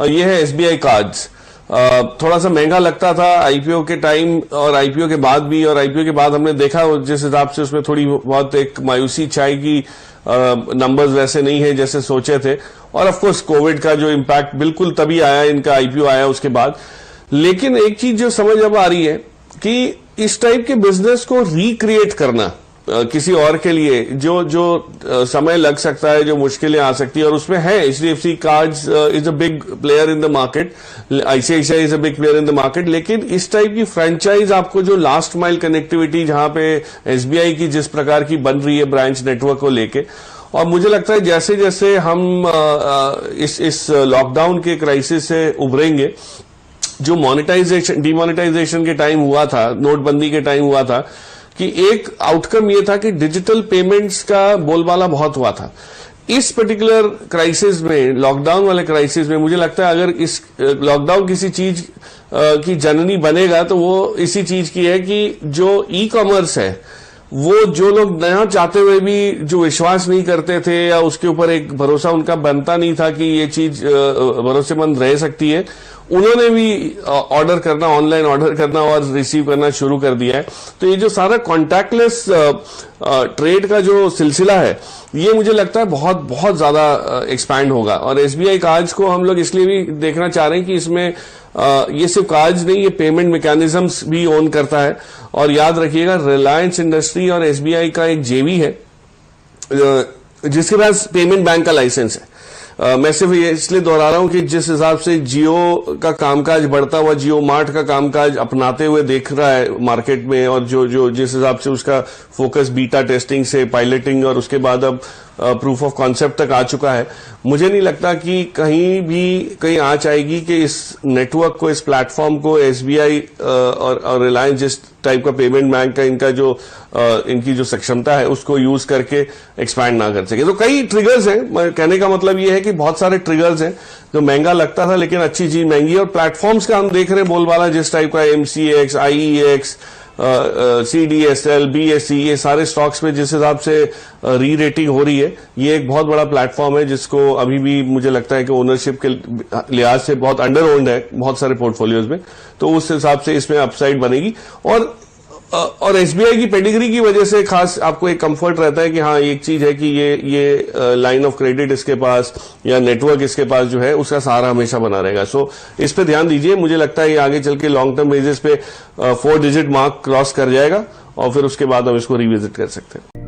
ये है SBI cards. थोड़ा सा महंगा लगता था आईपीओ के टाइम और आईपीओ के बाद भी, और आईपीओ के बाद हमने देखा जिस हिसाब से उसमें थोड़ी बहुत एक मायूसी छाई की नंबर्स वैसे नहीं है जैसे सोचे थे, और ऑफ कोर्स कोविड का जो इम्पैक्ट बिल्कुल तभी आया, इनका आईपीओ आया उसके बाद। लेकिन एक चीज जो समझ अब आ रही है कि इस टाइप के बिजनेस को रिक्रिएट करना किसी और के लिए जो समय लग सकता है, जो मुश्किलें आ सकती है, और उसमें है HDFC cards is a big player in the market, ICICI is a big player in the market. लेकिन इस टाइप की फ्रेंचाइज आपको जो लास्ट माइल कनेक्टिविटी जहां पे एसबीआई की जिस प्रकार की बन रही है ब्रांच नेटवर्क को लेके, और मुझे लगता है जैसे जैसे हम इस लॉकडाउन के क्राइसिस से उभरेंगे, जो मोनेटाइजेशन डिमोनेटाइजेशन के टाइम हुआ था, नोटबंदी के टाइम हुआ था, कि एक आउटकम ये था कि डिजिटल पेमेंट्स का बोलबाला बहुत हुआ था। इस पर्टिकुलर क्राइसिस में, लॉकडाउन वाले क्राइसिस में, मुझे लगता है अगर इस लॉकडाउन किसी चीज की जननी बनेगा तो वो इसी चीज की है कि जो ई कॉमर्स है, वो जो लोग नया चाहते हुए भी जो विश्वास नहीं करते थे या उसके ऊपर एक भरोसा उनका बनता नहीं था कि ये चीज भरोसेमंद रह सकती है, उन्होंने भी ऑर्डर करना, ऑनलाइन ऑर्डर करना और रिसीव करना शुरू कर दिया है। तो ये जो सारा कॉन्टैक्टलेस ट्रेड का जो सिलसिला है, ये मुझे लगता है बहुत बहुत ज्यादा एक्सपैंड होगा। और एसबीआई कार्ड्स को हम लोग इसलिए भी देखना चाह रहे हैं कि इसमें ये सिर्फ कार्ड्स नहीं, ये पेमेंट मैकेनिज्म्स भी ओन करता है। और याद रखिएगा, रिलायंस इंडस्ट्री और एसबीआई का एक जेवी है जिसके पास पेमेंट बैंक का लाइसेंस है। मैं सिर्फ ये इसलिए दोहरा रहा हूं कि जिस हिसाब से जियो का कामकाज बढ़ता हुआ, जियो मार्ट का कामकाज अपनाते हुए देख रहा है मार्केट में, और जो जिस हिसाब से उसका फोकस बीटा टेस्टिंग से पायलटिंग और उसके बाद अब प्रूफ ऑफ कॉन्सेप्ट तक आ चुका है, मुझे नहीं लगता कि कहीं आंच आएगी कि इस नेटवर्क को, इस प्लेटफॉर्म को एसबीआई और रिलायंस जिस टाइप का पेमेंट बैंक का इनकी जो सक्षमता है उसको यूज करके एक्सपैंड ना कर सके। तो कई ट्रिगर्स हैं, कहने का मतलब ये है कि बहुत सारे ट्रिगर्स हैं। जो महंगा लगता था लेकिन अच्छी चीज महंगी है, और प्लेटफॉर्म्स का हम देख रहे हैं बोलबाला जिस टाइप का एमसीएक्स, आईईएक्स, सीडीएसएल, बीएसई, ये सारे स्टॉक्स में जिस हिसाब से री रेटिंग हो रही है, ये एक बहुत बड़ा प्लेटफॉर्म है जिसको अभी भी मुझे लगता है कि ओनरशिप के लिहाज से बहुत अंडर ओन्ड है बहुत सारे पोर्टफोलियोज में। तो उस हिसाब से इसमें अपसाइड बनेगी। और एसबीआई की पेडिग्री की वजह से खास आपको एक कंफर्ट रहता है कि हाँ, एक चीज है कि ये लाइन ऑफ क्रेडिट इसके पास या नेटवर्क इसके पास जो है उसका सहारा हमेशा बना रहेगा। सो इस पे ध्यान दीजिए। मुझे लगता है ये आगे चल के लॉन्ग टर्म बेसिस पे 4 डिजिट मार्क क्रॉस कर जाएगा और फिर उसके बाद हम इसको रिविजिट कर सकते हैं।